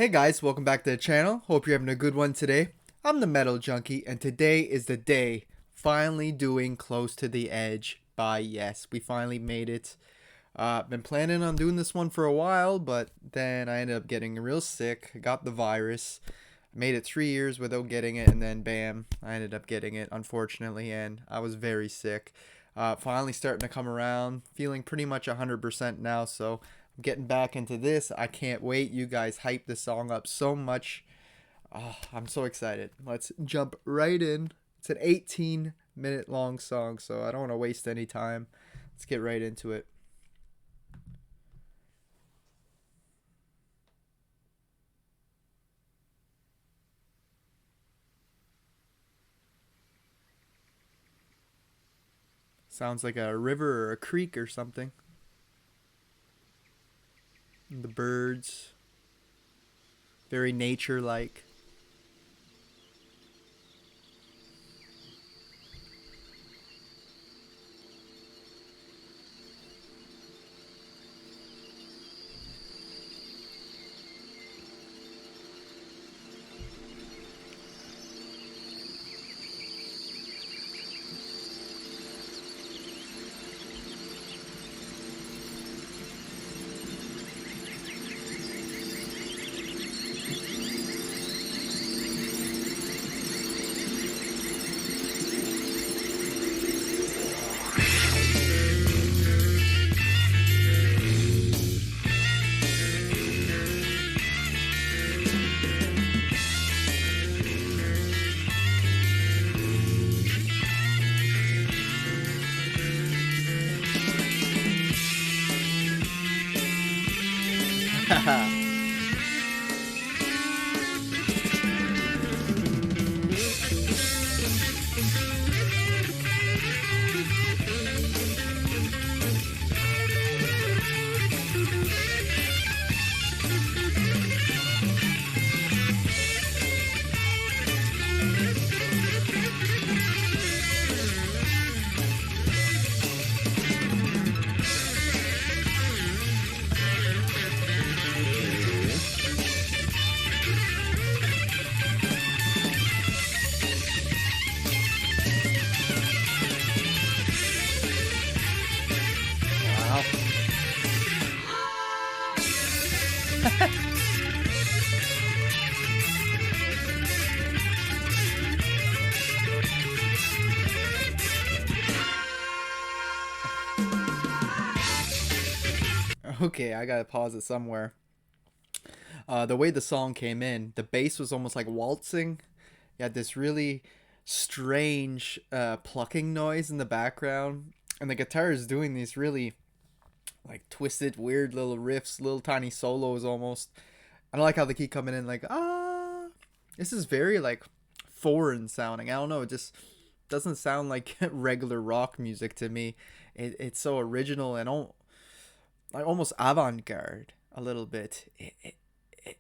Hey guys, welcome back to the channel. Hope you're having a good one today. I'm the Metal Junkie, and today is the day finally doing Close to the Edge by Yes. We finally made it. Been planning on doing this one for a while, but then I ended up getting real sick, got the virus, made it 3 years without getting it, and then bam, I ended up getting it, unfortunately, and I was very sick. Finally starting to come around, feeling pretty much 100% now, so I'm getting back into this. I can't wait. You guys hype this song up so much. Oh, I'm so excited. Let's jump right in. It's an 18-minute long song, so I don't want to waste any time. Let's get right into it. Sounds like a river or a creek or something. And the birds. Very nature-like. Haha. Wow. Okay, I gotta pause it somewhere. The way the song came in, the bass was almost like waltzing. You had this really strange plucking noise in the background, and the guitar is doing these really like twisted, weird little riffs, little tiny solos almost. And I like how they keep coming in like ah. This is very like foreign sounding. I don't know, it just doesn't sound like regular rock music to me. It's so original and like almost avant-garde a little bit.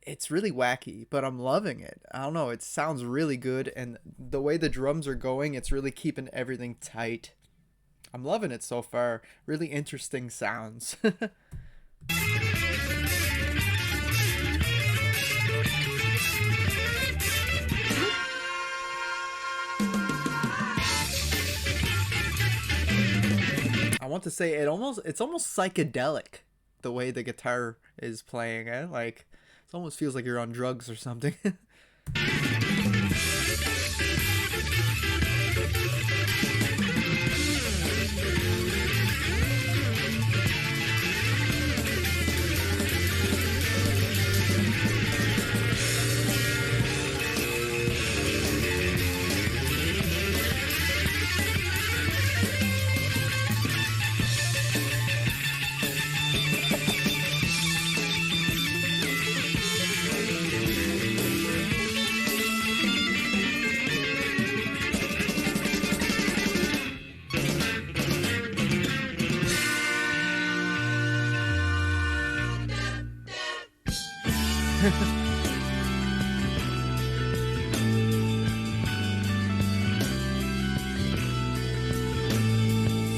It's really wacky, but I'm loving it. I don't know, it sounds really good, and the way the drums are going, it's really keeping everything tight. I'm loving it so far. Really interesting sounds. I want to say it's almost psychedelic the way the guitar is playing it. Like it almost feels like you're on drugs or something.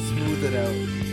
Smooth it out.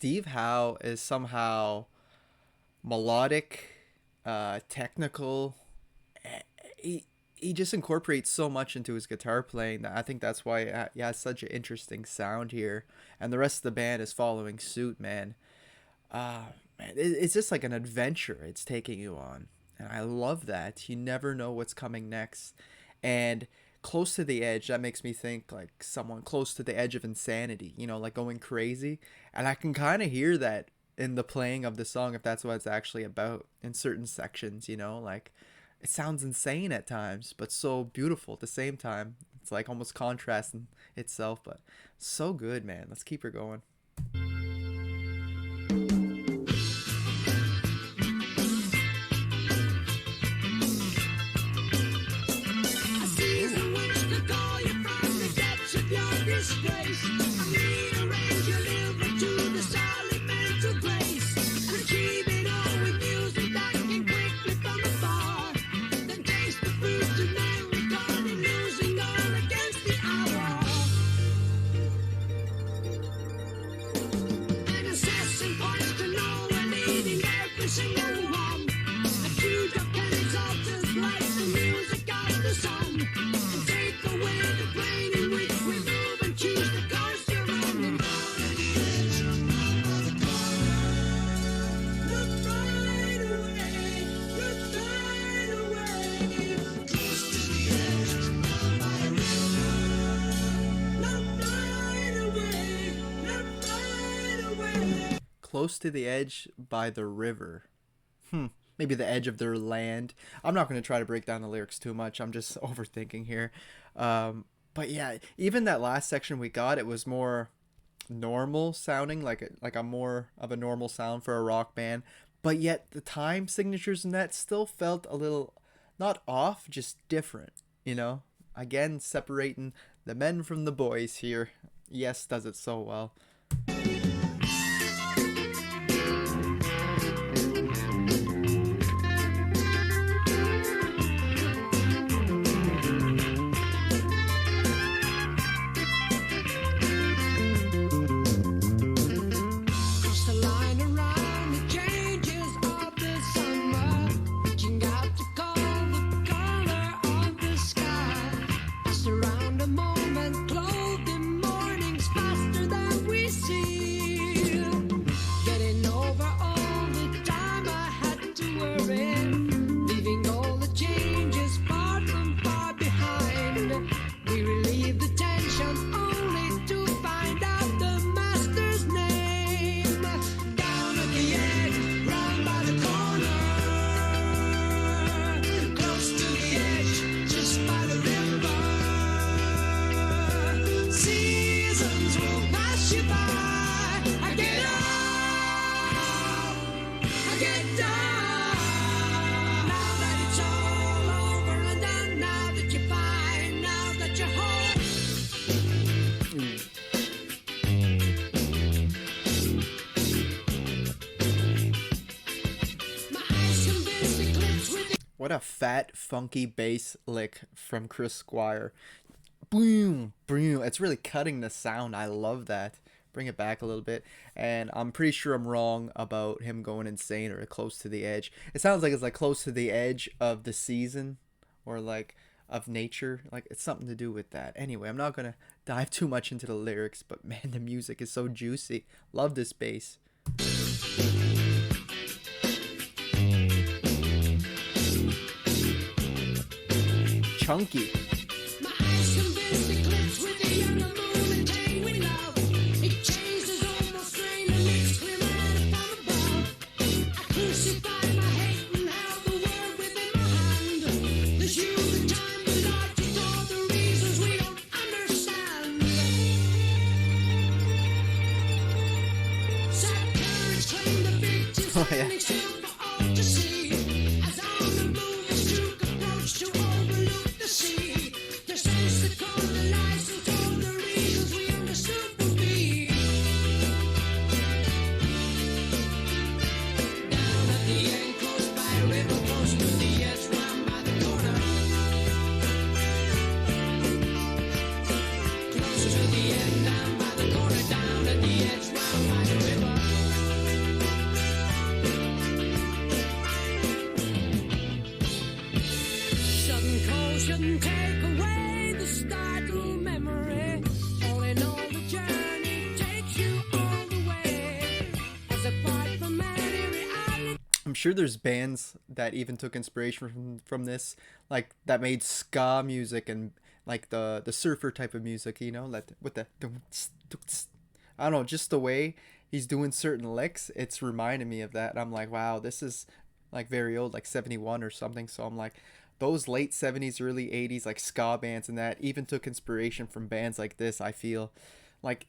Steve Howe is somehow melodic, technical. He he just incorporates so much into his guitar playing that I think that's why he has such an interesting sound here, and the rest of the band is following suit, man. Man, it's just like an adventure it's taking you on, and I love that. You never know what's coming next, and close to the edge, that makes me think like someone close to the edge of insanity, like going crazy, and I can kind of hear that in the playing of the song, if that's what it's actually about in certain sections, like it sounds insane at times but so beautiful at the same time. It's like almost contrasting itself, but so good, man. Let's keep her going. Close to the edge by the river. Maybe the edge of their land. I'm not going to try to break down the lyrics too much. I'm just overthinking here. But yeah, even that last section we got, it was more normal sounding, like a more of a normal sound for a rock band. But yet the time signatures in that still felt a little, not off, just different, Again, separating the men from the boys here. Yes, does it so well. What a fat, funky bass lick from Chris Squire. Boom, boom. It's really cutting the sound. I love that. Bring it back a little bit. And I'm pretty sure I'm wrong about him going insane or close to the edge. It sounds like it's like close to the edge of the season or like of nature. Like it's something to do with that. Anyway, I'm not going to dive too much into the lyrics, but man, the music is so juicy. Love this bass. Junkie. Oh, yeah. sure there's bands that even took inspiration from this, like that made ska music and like the surfer type of music, you know, like with the I don't know, just the way he's doing certain licks, it's reminding me of that. And I'm like, wow, this is like very old, like 71 or something. So I'm like, those late 70s, early 80s, like ska bands and that even took inspiration from bands like this. Like,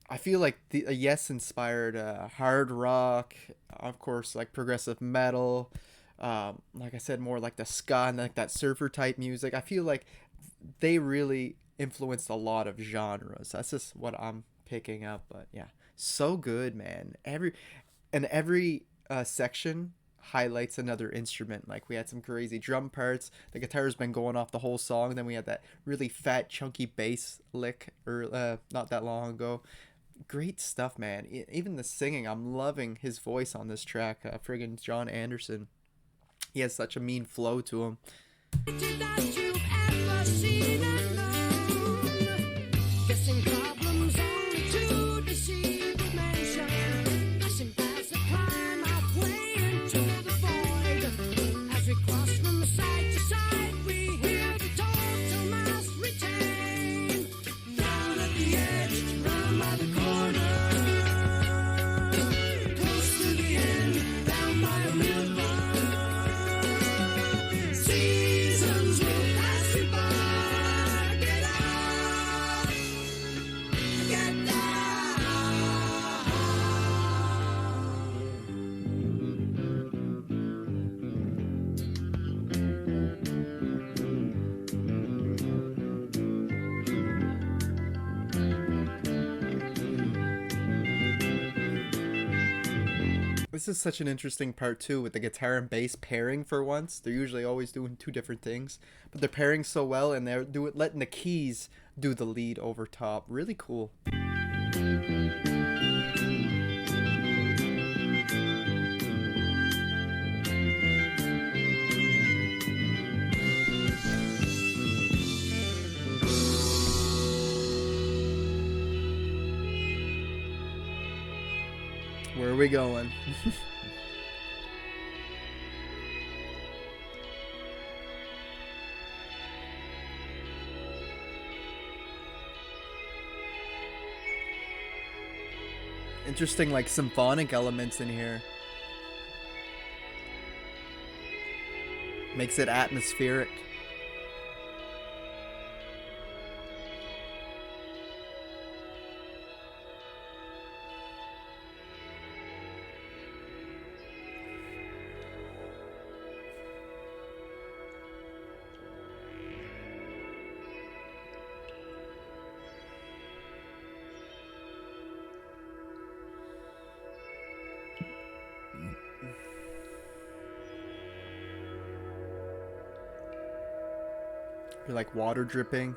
I feel like the Yes inspired hard rock, of course, like progressive metal. Like I said, more like the ska and like that surfer type music. I feel like they really influenced a lot of genres. That's just what I'm picking up. But yeah, so good, man. Every section highlights another instrument. Like we had some crazy drum parts. The guitar's been going off the whole song. Then we had that really fat, chunky bass lick, or not that long ago. Great stuff, man. Even the singing, I'm loving his voice on this track. Friggin' John Anderson. He has such a mean flow to him. This is such an interesting part too, with the guitar and bass pairing for once. They're usually always doing two different things, but they're pairing so well, and they're letting the keys do the lead over top. Really cool. Where are we going? Interesting, like symphonic elements in here. Makes it atmospheric. You're like water dripping.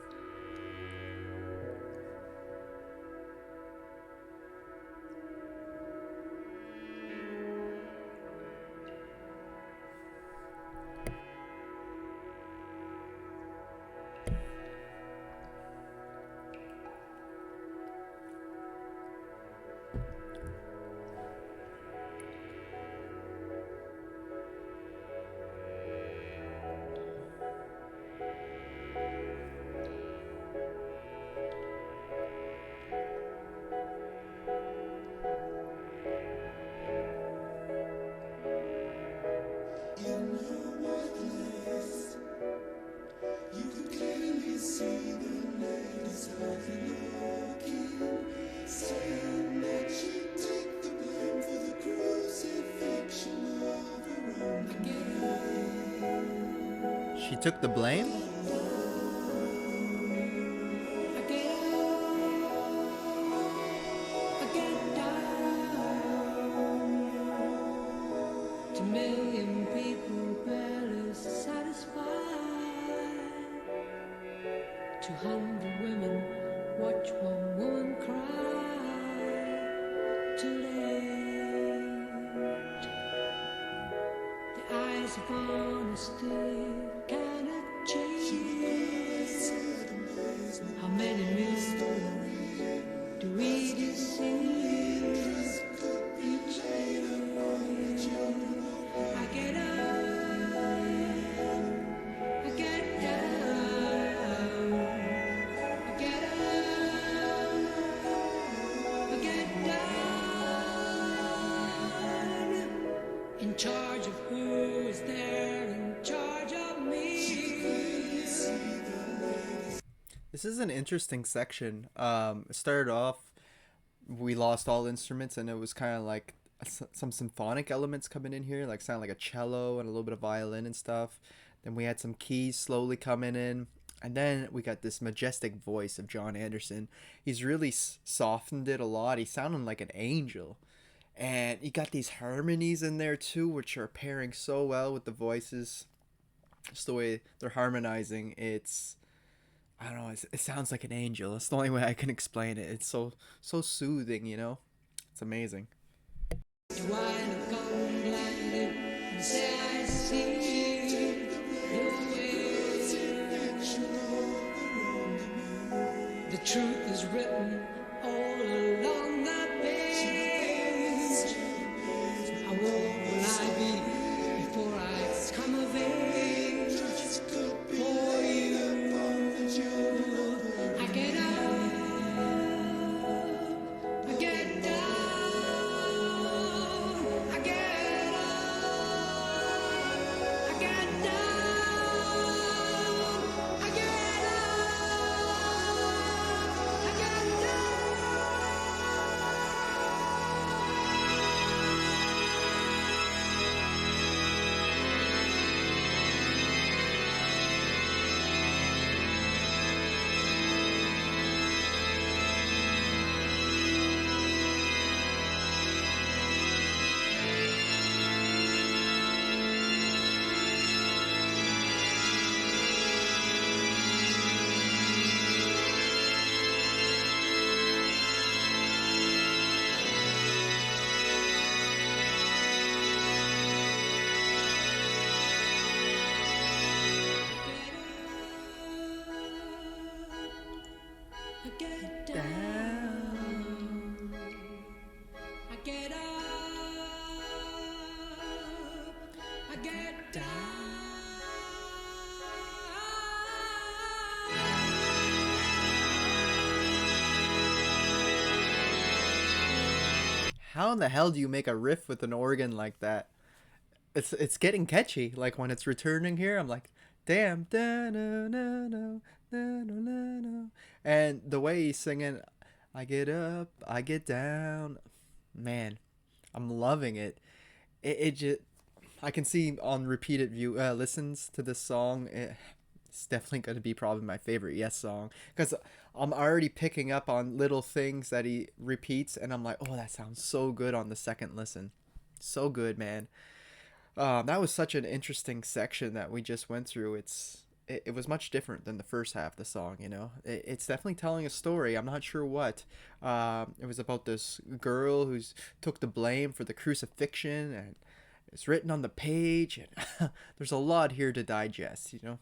She took the blame? This is an interesting section. It started off, we lost all instruments, and it was kind of like some symphonic elements coming in here, like sound like a cello and a little bit of violin and stuff. Then we had some keys slowly coming in, and then we got this majestic voice of John Anderson. He's really softened it a lot. He's sounding like an angel. And you got these harmonies in there too, which are pairing so well with the voices. Just the way they're harmonizing, it's, I don't know. It sounds like an angel. It's the only way I can explain it. It's so soothing, you know. It's amazing. The truth is written all along that page. How old will I be before I come of age? For you, I get up, I get down, I get up, I get down, I get up, I get Down. I get up, I get down. How in the hell do you make a riff with an organ like that? It's getting catchy. Like when it's returning here, I'm like, damn, da no no no no no no no. And the way he's singing, I get up, I get down. Man, I'm loving it. It just, I can see on repeated view listens to this song. It's definitely going to be probably my favorite Yes song, because I'm already picking up on little things that he repeats, and I'm like, oh, that sounds so good on the second listen. So good, man. That was such an interesting section that we just went through. It was much different than the first half of the song. You know, it's definitely telling a story. I'm not sure what. It was about this girl who's took the blame for the crucifixion, and it's written on the page, and there's a lot here to digest. You know.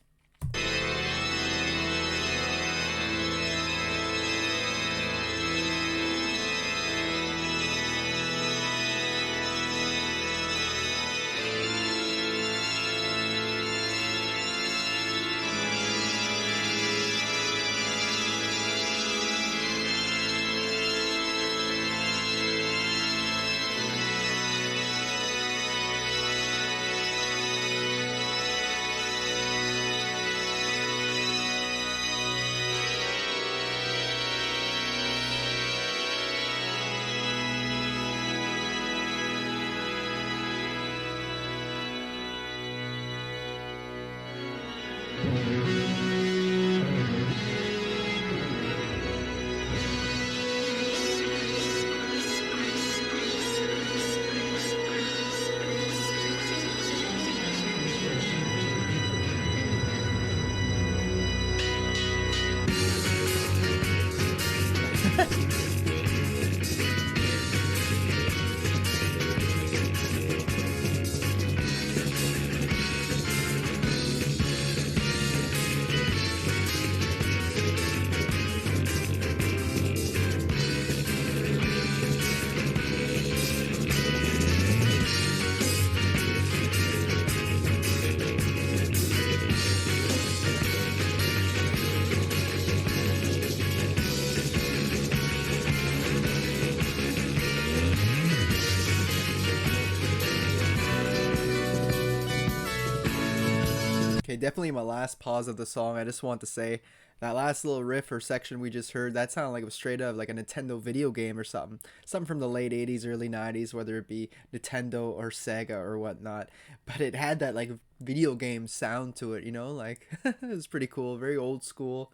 Okay, definitely my last pause of the song. I just want to say that last little riff or section we just heard, that sounded like it was straight up like a Nintendo video game or something. Something from the late 80s, early 90s, whether it be Nintendo or Sega or whatnot. But it had that like video game sound to it, you know? Like, it was pretty cool, very old school.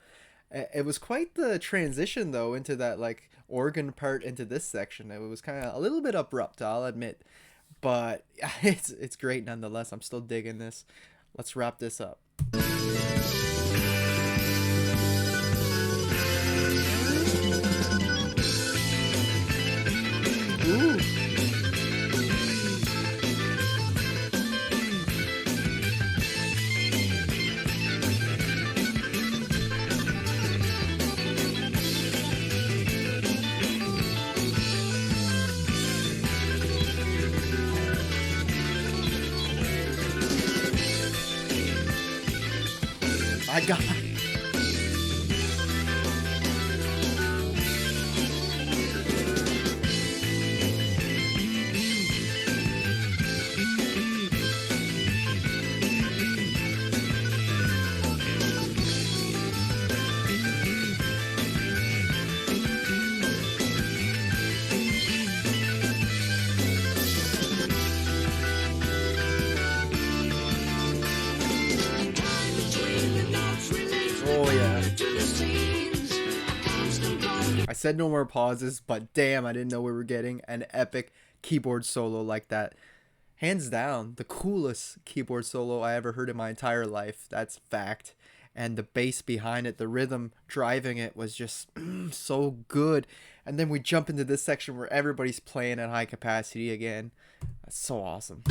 It was quite the transition though into that like organ part into this section. It was kind of a little bit abrupt, I'll admit, but it's great nonetheless. I'm still digging this. Let's wrap this up. Ooh. I got. Oh yeah. I said no more pauses, but damn, I didn't know we were getting an epic keyboard solo like that. Hands down, the coolest keyboard solo I ever heard in my entire life. That's fact. And the bass behind it, the rhythm driving it was just so good. And then we jump into this section where everybody's playing at high capacity again. That's so awesome.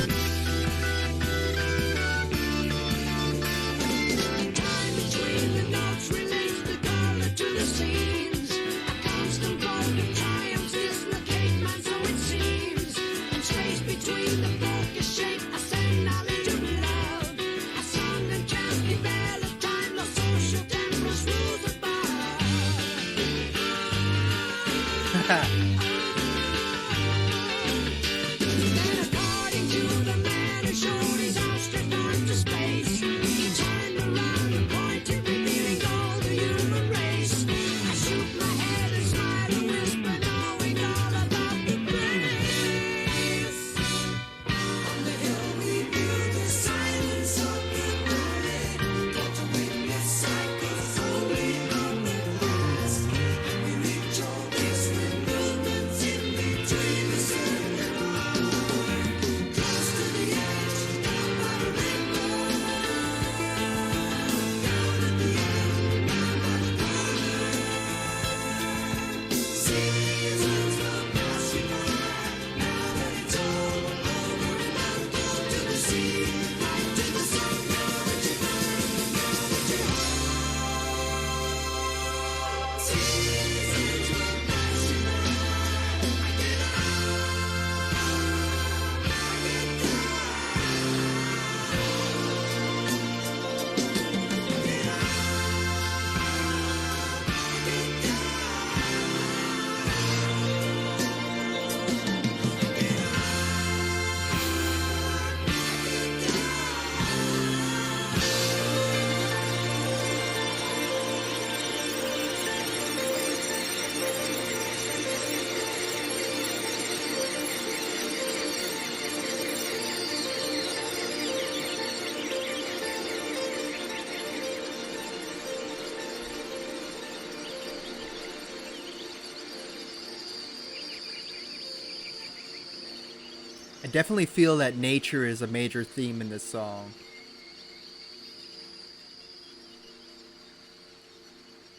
I definitely feel that nature is a major theme in this song.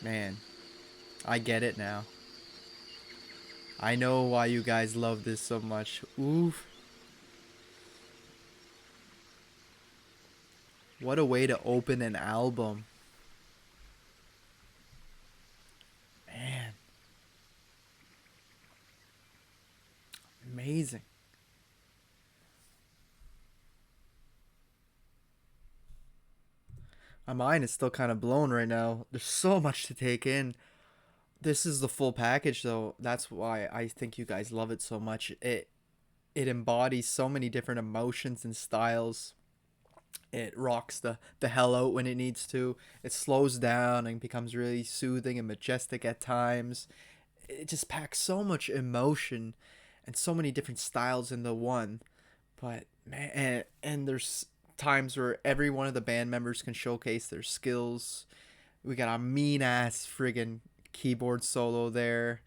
Man, I get it now. I know why you guys love this so much. Oof. What a way to open an album. Man. Amazing. My mind is still kind of blown right now. There's so much to take in. This is the full package though. That's why I think you guys love it so much. It embodies so many different emotions and styles. It rocks the hell out when it needs to. It slows down and becomes really soothing and majestic at times. It just packs so much emotion and so many different styles into one. But man, and there's times where every one of the band members can showcase their skills. We got a mean ass friggin' keyboard solo there.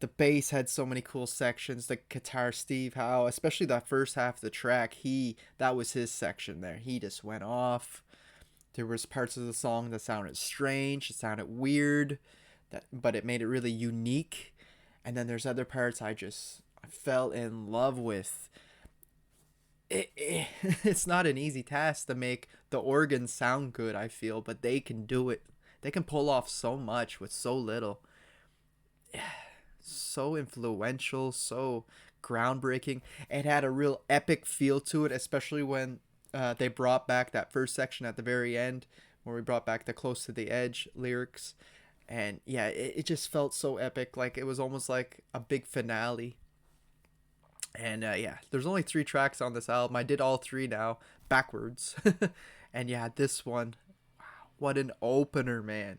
The bass had so many cool sections. The guitar, Steve Howe, especially that first half of the track, that was his section there. He just went off. There was parts of the song that sounded strange, it sounded weird, but it made it really unique. And then there's other parts I fell in love with. It's not an easy task to make the organs sound good, I feel, but they can do it. They can pull off so much with so little. So influential, so groundbreaking. It had a real epic feel to it, especially when they brought back that first section at the very end, where we brought back the Close to the Edge lyrics. And yeah, it just felt so epic. Like it was almost like a big finale. And yeah, there's only 3 tracks on this album. I did all 3 now, backwards. And yeah, this one, wow, what an opener, man.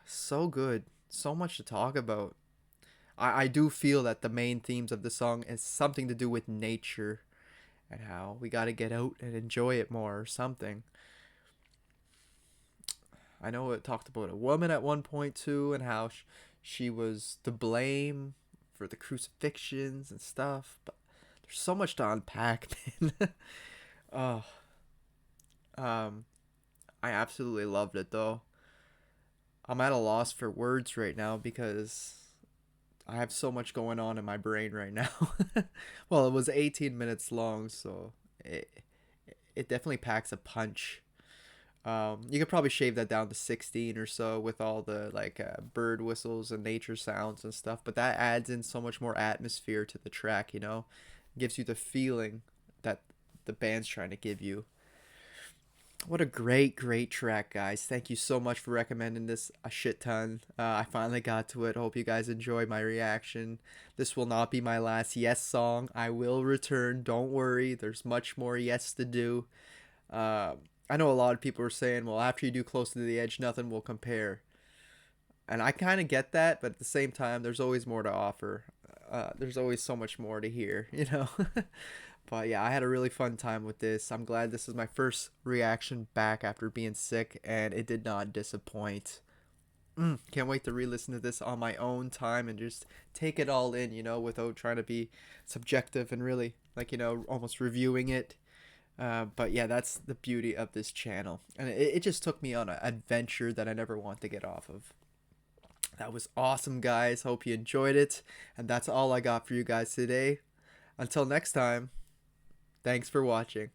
So good. So much to talk about. I do feel that the main themes of the song is something to do with nature and how we got to get out and enjoy it more or something. I know it talked about a woman at one point too, and how she was to blame for the crucifixions and stuff. But there's so much to unpack, man. Oh, um, I absolutely loved it though. I'm at a loss for words right now because I have so much going on in my brain right now. Well, it was 18 minutes long, so it definitely packs a punch. You could probably shave that down to 16 or so with all the like bird whistles and nature sounds and stuff, but that adds in so much more atmosphere to the track, you know? Gives you the feeling that the band's trying to give you. What a great track, guys. Thank you so much for recommending this a shit ton. I finally got to it. Hope you guys enjoy my reaction. This will not be my last Yes song. I will return. Don't worry. There's much more Yes to do. Uh, I know a lot of people are saying, well, after you do Close to the Edge, nothing will compare. And I kind of get that, but at the same time, there's always more to offer. There's always so much more to hear, you know? But yeah, I had a really fun time with this. I'm glad this is my first reaction back after being sick, and it did not disappoint. Can't wait to re-listen to this on my own time and just take it all in, you know, without trying to be subjective and really, like, you know, almost reviewing it. But yeah, that's the beauty of this channel. And it just took me on an adventure that I never want to get off of. That was awesome, guys. Hope you enjoyed it. And that's all I got for you guys today. Until next time, thanks for watching.